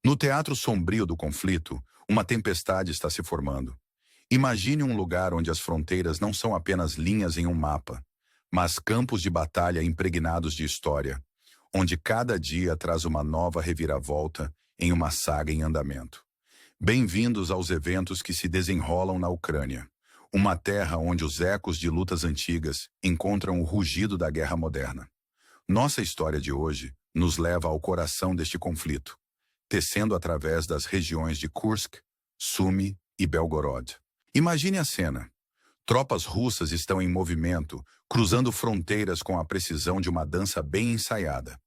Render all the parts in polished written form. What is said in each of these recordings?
No teatro sombrio do conflito, uma tempestade está se formando. Imagine um lugar onde as fronteiras não são apenas linhas em um mapa, mas campos de batalha impregnados de história, onde cada dia traz uma nova reviravolta em uma saga em andamento. Bem-vindos aos eventos que se desenrolam na Ucrânia, uma terra onde os ecos de lutas antigas encontram o rugido da guerra moderna. Nossa história de hoje nos leva ao coração deste conflito, tecendo através das regiões de Kursk, Sumy e Belgorod. Imagine a cena. Tropas russas estão em movimento, cruzando fronteiras com a precisão de uma dança bem ensaiada.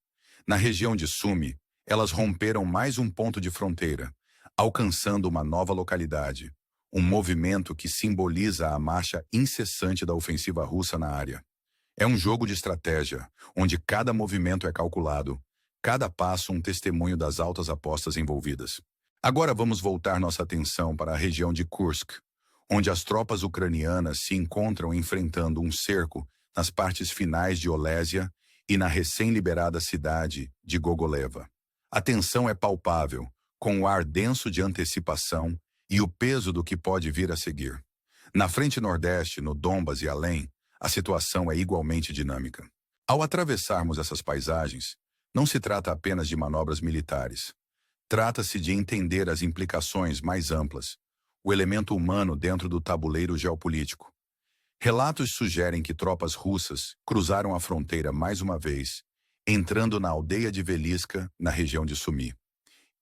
Na região de Sumy, elas romperam mais um ponto de fronteira, alcançando uma nova localidade, um movimento que simboliza a marcha incessante da ofensiva russa na área. É um jogo de estratégia, onde cada movimento é calculado, cada passo um testemunho das altas apostas envolvidas. Agora vamos voltar nossa atenção para a região de Kursk, onde as tropas ucranianas se encontram enfrentando um cerco nas partes finais de Olésia e na recém-liberada cidade de Gogoleva. A tensão é palpável, com o ar denso de antecipação e o peso do que pode vir a seguir. Na frente nordeste, no Donbas e além, a situação é igualmente dinâmica. Ao atravessarmos essas paisagens, não se trata apenas de manobras militares. Trata-se de entender as implicações mais amplas, o elemento humano dentro do tabuleiro geopolítico. Relatos sugerem que tropas russas cruzaram a fronteira mais uma vez, entrando na aldeia de Veliska, na região de Sumy.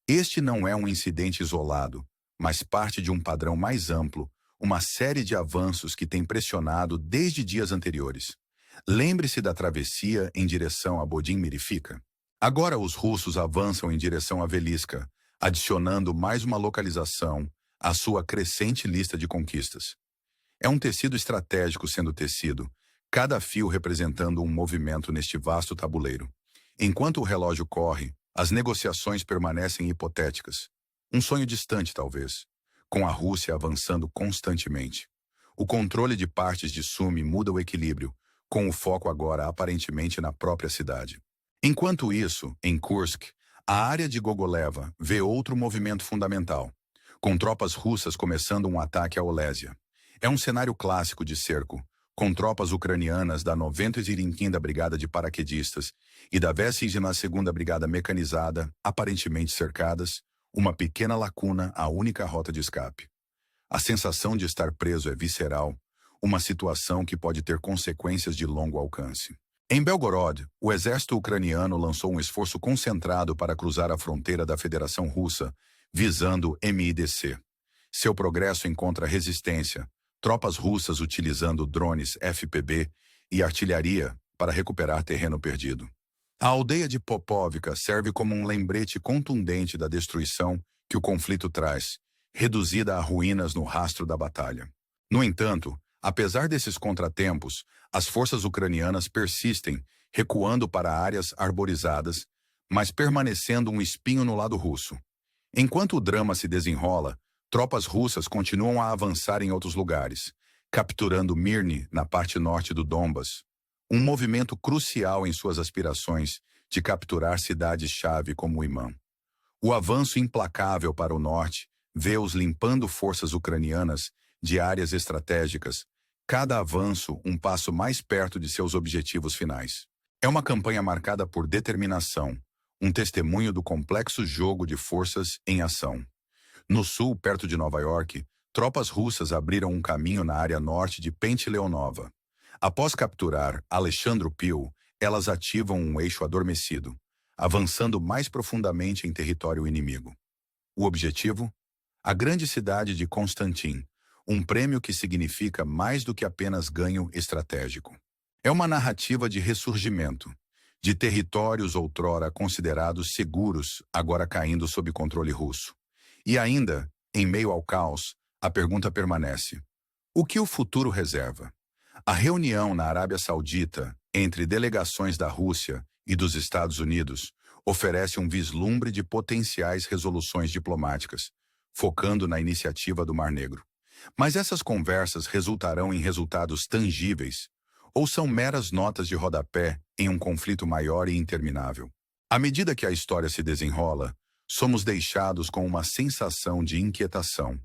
Este não é um incidente isolado, mas parte de um padrão mais amplo, uma série de avanços que tem pressionado desde dias anteriores. Lembre-se da travessia em direção a Bodim-Mirifica. Agora os russos avançam em direção a Veliska, adicionando mais uma localização à sua crescente lista de conquistas. É um tecido estratégico sendo tecido, cada fio representando um movimento neste vasto tabuleiro. Enquanto o relógio corre, as negociações permanecem hipotéticas. Um sonho distante, talvez, com a Rússia avançando constantemente. O controle de partes de Sumy muda o equilíbrio, com o foco agora aparentemente na própria cidade. Enquanto isso, em Kursk, a área de Gogoleva vê outro movimento fundamental, com tropas russas começando um ataque à Olésia. É um cenário clássico de cerco, com tropas ucranianas da 95ª Brigada de Paraquedistas e da 22ª Brigada Mecanizada aparentemente cercadas, uma pequena lacuna a única rota de escape. A sensação de estar preso é visceral, uma situação que pode ter consequências de longo alcance. Em Belgorod, o exército ucraniano lançou um esforço concentrado para cruzar a fronteira da Federação Russa, visando MIDC. Seu progresso encontra resistência, tropas russas utilizando drones FPV e artilharia para recuperar terreno perdido. A aldeia de Popovka serve como um lembrete contundente da destruição que o conflito traz, reduzida a ruínas no rastro da batalha. No entanto, apesar desses contratempos, as forças ucranianas persistem, recuando para áreas arborizadas, mas permanecendo um espinho no lado russo. Enquanto o drama se desenrola, tropas russas continuam a avançar em outros lugares, capturando Mirny na parte norte do Donbas, um movimento crucial em suas aspirações de capturar cidades-chave como Imã. O avanço implacável para o norte vê-os limpando forças ucranianas de áreas estratégicas, cada avanço um passo mais perto de seus objetivos finais. É uma campanha marcada por determinação, um testemunho do complexo jogo de forças em ação. No sul, perto de Nova York, tropas russas abriram um caminho na área norte de Pente-Leonova. Após capturar Alexandropil, elas ativam um eixo adormecido, avançando mais profundamente em território inimigo. O objetivo? A grande cidade de Constantin, um prêmio que significa mais do que apenas ganho estratégico. É uma narrativa de ressurgimento, de territórios outrora considerados seguros, agora caindo sob controle russo. E ainda, em meio ao caos, a pergunta permanece: o que o futuro reserva? A reunião na Arábia Saudita entre delegações da Rússia e dos Estados Unidos oferece um vislumbre de potenciais resoluções diplomáticas, focando na iniciativa do Mar Negro. Mas essas conversas resultarão em resultados tangíveis ou são meras notas de rodapé em um conflito maior e interminável? À medida que a história se desenrola, somos deixados com uma sensação de inquietação,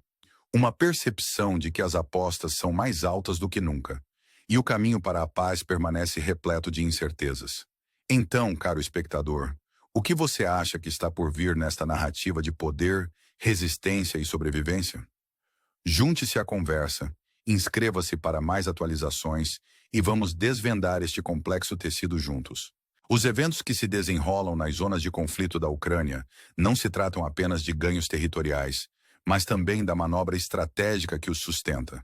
uma percepção de que as apostas são mais altas do que nunca, e o caminho para a paz permanece repleto de incertezas. Então, caro espectador, o que você acha que está por vir nesta narrativa de poder, resistência e sobrevivência? Junte-se à conversa, inscreva-se para mais atualizações e vamos desvendar este complexo tecido juntos. Os eventos que se desenrolam nas zonas de conflito da Ucrânia não se tratam apenas de ganhos territoriais, mas também da manobra estratégica que os sustenta.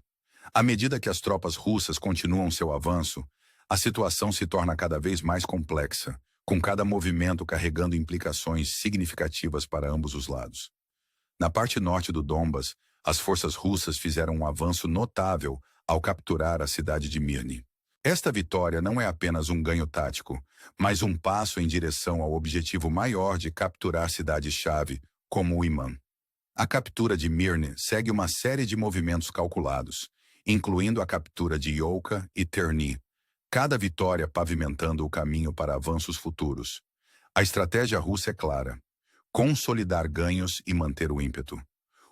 À medida que as tropas russas continuam seu avanço, a situação se torna cada vez mais complexa, com cada movimento carregando implicações significativas para ambos os lados. Na parte norte do Donbas, as forças russas fizeram um avanço notável ao capturar a cidade de Mirny. Esta vitória não é apenas um ganho tático, mas um passo em direção ao objetivo maior de capturar cidades-chave, como o Imã. A captura de Mirny segue uma série de movimentos calculados, incluindo a captura de Iouka e Terni, cada vitória pavimentando o caminho para avanços futuros. A estratégia russa é clara: consolidar ganhos e manter o ímpeto.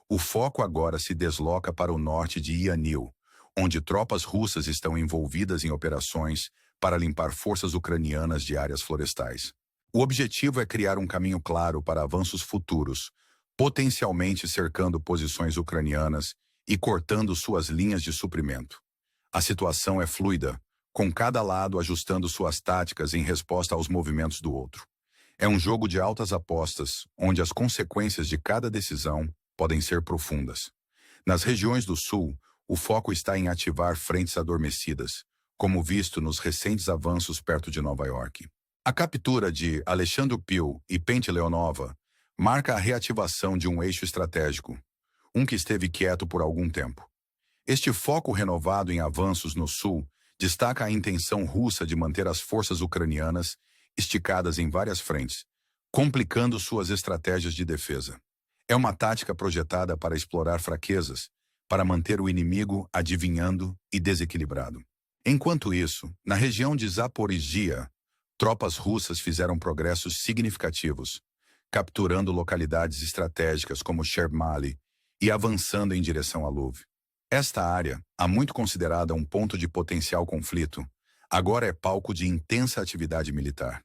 O foco agora se desloca para o norte de Ianil, onde tropas russas estão envolvidas em operações para limpar forças ucranianas de áreas florestais. O objetivo é criar um caminho claro para avanços futuros, potencialmente cercando posições ucranianas e cortando suas linhas de suprimento. A situação é fluida, com cada lado ajustando suas táticas em resposta aos movimentos do outro. É um jogo de altas apostas, onde as consequências de cada decisão podem ser profundas. Nas regiões do sul, o foco está em ativar frentes adormecidas, como visto nos recentes avanços perto de Nova York. A captura de Alexandropil e Pente-Leonova marca a reativação de um eixo estratégico, um que esteve quieto por algum tempo. Este foco renovado em avanços no sul destaca a intenção russa de manter as forças ucranianas esticadas em várias frentes, complicando suas estratégias de defesa. É uma tática projetada para explorar fraquezas, para manter o inimigo adivinhando e desequilibrado. Enquanto isso, na região de Zaporizhia, tropas russas fizeram progressos significativos, capturando localidades estratégicas como Chermali e avançando em direção a Lviv. Esta área, há muito considerada um ponto de potencial conflito, agora é palco de intensa atividade militar.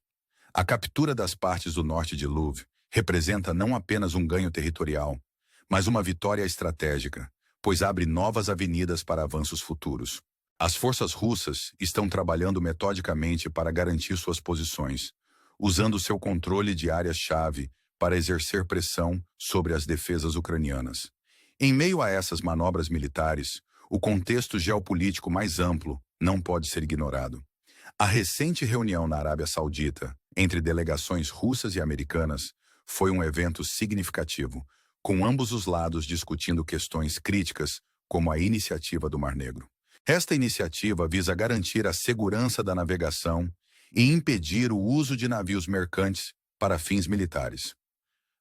A captura das partes do norte de Lviv representa não apenas um ganho territorial, mas uma vitória estratégica, pois abre novas avenidas para avanços futuros. As forças russas estão trabalhando metodicamente para garantir suas posições, usando seu controle de áreas-chave para exercer pressão sobre as defesas ucranianas. Em meio a essas manobras militares, o contexto geopolítico mais amplo não pode ser ignorado. A recente reunião na Arábia Saudita entre delegações russas e americanas foi um evento significativo, com ambos os lados discutindo questões críticas como a iniciativa do Mar Negro. Esta iniciativa visa garantir a segurança da navegação e impedir o uso de navios mercantes para fins militares.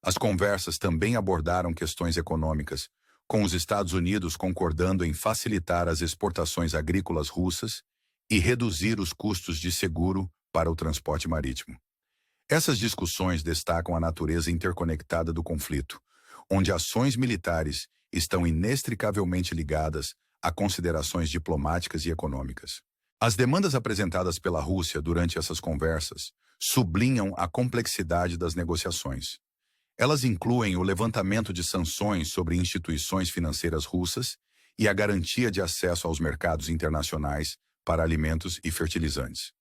As conversas também abordaram questões econômicas, com os Estados Unidos concordando em facilitar as exportações agrícolas russas e reduzir os custos de seguro para o transporte marítimo. Essas discussões destacam a natureza interconectada do conflito, onde ações militares estão inextricavelmente ligadas a considerações diplomáticas e econômicas. As demandas apresentadas pela Rússia durante essas conversas sublinham a complexidade das negociações. Elas incluem o levantamento de sanções sobre instituições financeiras russas e a garantia de acesso aos mercados internacionais para alimentos e fertilizantes.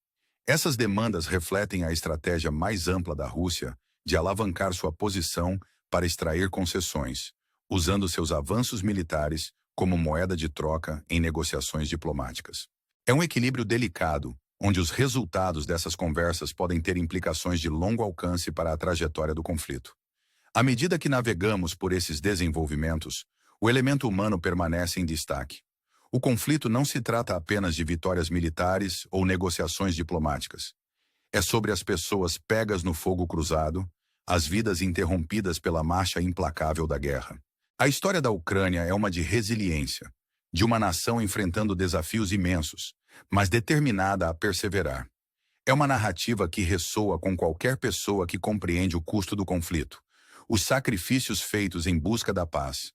Essas demandas refletem a estratégia mais ampla da Rússia de alavancar sua posição para extrair concessões, usando seus avanços militares como moeda de troca em negociações diplomáticas. É um equilíbrio delicado, onde os resultados dessas conversas podem ter implicações de longo alcance para a trajetória do conflito. À medida que navegamos por esses desenvolvimentos, o elemento humano permanece em destaque. O conflito não se trata apenas de vitórias militares ou negociações diplomáticas. É sobre as pessoas pegas no fogo cruzado, as vidas interrompidas pela marcha implacável da guerra. A história da Ucrânia é uma de resiliência, de uma nação enfrentando desafios imensos, mas determinada a perseverar. É uma narrativa que ressoa com qualquer pessoa que compreende o custo do conflito, os sacrifícios feitos em busca da paz.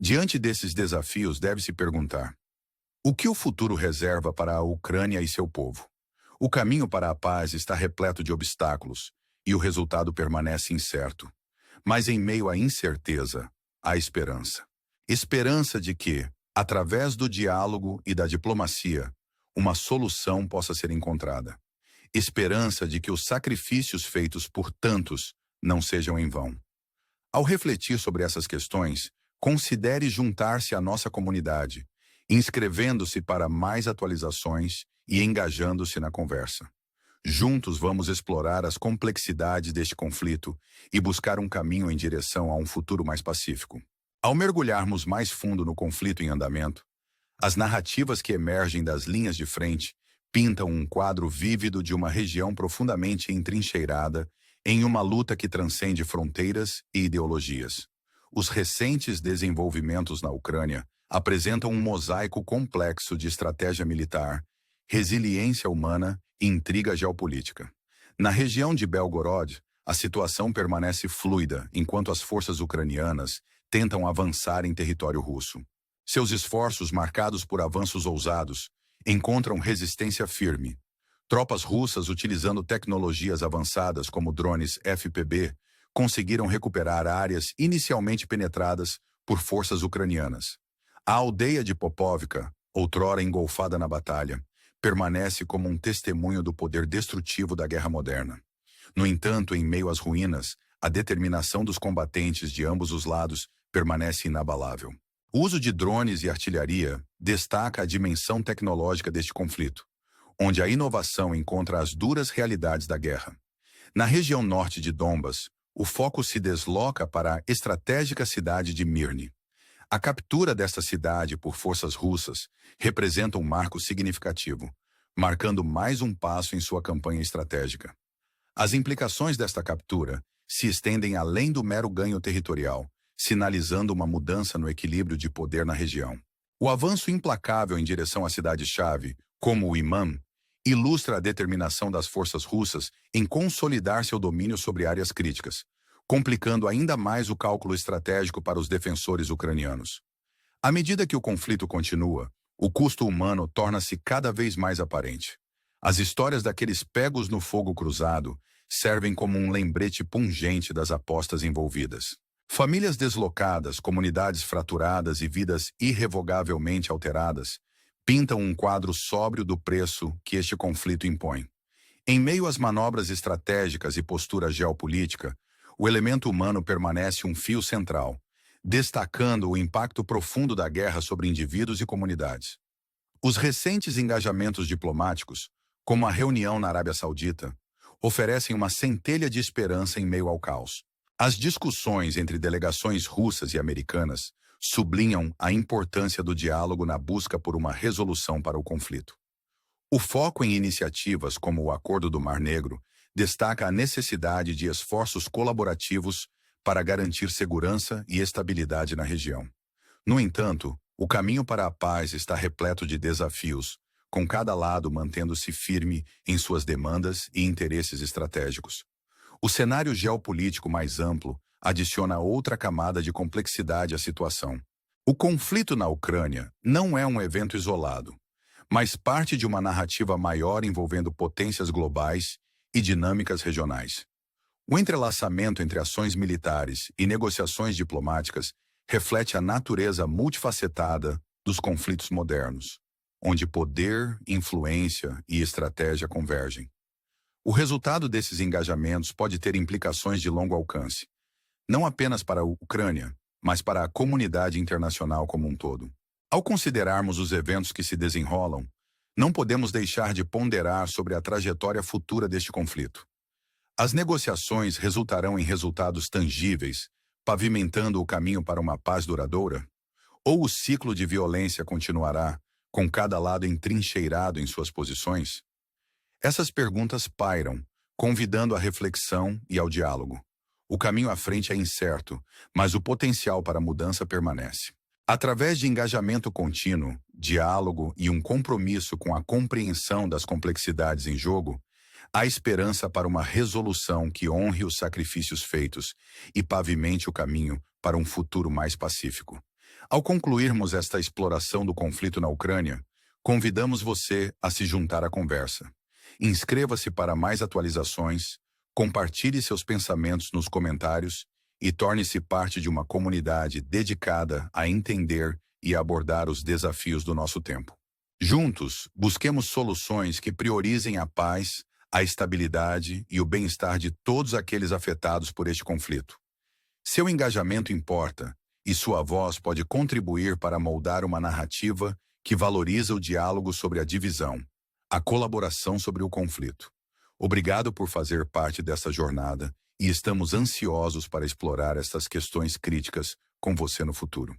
Diante desses desafios, deve-se perguntar: o que o futuro reserva para a Ucrânia e seu povo? O caminho para a paz está repleto de obstáculos, e o resultado permanece incerto. Mas em meio à incerteza, há esperança. Esperança de que, através do diálogo e da diplomacia, uma solução possa ser encontrada. Esperança de que os sacrifícios feitos por tantos não sejam em vão. Ao refletir sobre essas questões, considere juntar-se à nossa comunidade, inscrevendo-se para mais atualizações e engajando-se na conversa. Juntos vamos explorar as complexidades deste conflito e buscar um caminho em direção a um futuro mais pacífico. Ao mergulharmos mais fundo no conflito em andamento, as narrativas que emergem das linhas de frente pintam um quadro vívido de uma região profundamente entrincheirada em uma luta que transcende fronteiras e ideologias. Os recentes desenvolvimentos na Ucrânia apresentam um mosaico complexo de estratégia militar, resiliência humana e intriga geopolítica. Na região de Belgorod, a situação permanece fluida enquanto as forças ucranianas tentam avançar em território russo. Seus esforços, marcados por avanços ousados, encontram resistência firme. Tropas russas, utilizando tecnologias avançadas como drones FPV, conseguiram recuperar áreas inicialmente penetradas por forças ucranianas. A aldeia de Popovka, outrora engolfada na batalha, permanece como um testemunho do poder destrutivo da guerra moderna. No entanto, em meio às ruínas, a determinação dos combatentes de ambos os lados permanece inabalável. O uso de drones e artilharia destaca a dimensão tecnológica deste conflito, onde a inovação encontra as duras realidades da guerra. Na região norte de Donbas, o foco se desloca para a estratégica cidade de Mirny. A captura desta cidade por forças russas representa um marco significativo, marcando mais um passo em sua campanha estratégica. As implicações desta captura se estendem além do mero ganho territorial, sinalizando uma mudança no equilíbrio de poder na região. O avanço implacável em direção à cidade-chave, como o Imam, ilustra a determinação das forças russas em consolidar seu domínio sobre áreas críticas, complicando ainda mais o cálculo estratégico para os defensores ucranianos. À medida que o conflito continua, o custo humano torna-se cada vez mais aparente. As histórias daqueles pegos no fogo cruzado servem como um lembrete pungente das apostas envolvidas. Famílias deslocadas, comunidades fraturadas e vidas irrevogavelmente alteradas pintam um quadro sóbrio do preço que este conflito impõe. Em meio às manobras estratégicas e postura geopolítica, o elemento humano permanece um fio central, destacando o impacto profundo da guerra sobre indivíduos e comunidades. Os recentes engajamentos diplomáticos, como a reunião na Arábia Saudita, oferecem uma centelha de esperança em meio ao caos. As discussões entre delegações russas e americanas sublinham a importância do diálogo na busca por uma resolução para o conflito. O foco em iniciativas como o Acordo do Mar Negro destaca a necessidade de esforços colaborativos para garantir segurança e estabilidade na região. No entanto, o caminho para a paz está repleto de desafios, com cada lado mantendo-se firme em suas demandas e interesses estratégicos. O cenário geopolítico mais amplo adiciona outra camada de complexidade à situação. O conflito na Ucrânia não é um evento isolado, mas parte de uma narrativa maior envolvendo potências globais e dinâmicas regionais. O entrelaçamento entre ações militares e negociações diplomáticas reflete a natureza multifacetada dos conflitos modernos, onde poder, influência e estratégia convergem. O resultado desses engajamentos pode ter implicações de longo alcance, não apenas para a Ucrânia, mas para a comunidade internacional como um todo. Ao considerarmos os eventos que se desenrolam, não podemos deixar de ponderar sobre a trajetória futura deste conflito. As negociações resultarão em resultados tangíveis, pavimentando o caminho para uma paz duradoura? Ou o ciclo de violência continuará, com cada lado entrincheirado em suas posições? Essas perguntas pairam, convidando à reflexão e ao diálogo. O caminho à frente é incerto, mas o potencial para a mudança permanece. Através de engajamento contínuo, diálogo e um compromisso com a compreensão das complexidades em jogo, Há esperança para uma resolução que honre os sacrifícios feitos e pavimente o caminho para um futuro mais pacífico. Ao concluirmos esta exploração do conflito na Ucrânia, convidamos você a se juntar à conversa. Inscreva-se para mais atualizações, compartilhe seus pensamentos nos comentários e torne-se parte de uma comunidade dedicada a entender e abordar os desafios do nosso tempo. Juntos, busquemos soluções que priorizem a paz, a estabilidade e o bem-estar de todos aqueles afetados por este conflito. Seu engajamento importa e sua voz pode contribuir para moldar uma narrativa que valoriza o diálogo sobre a divisão, a colaboração sobre o conflito. Obrigado por fazer parte dessa jornada e estamos ansiosos para explorar estas questões críticas com você no futuro.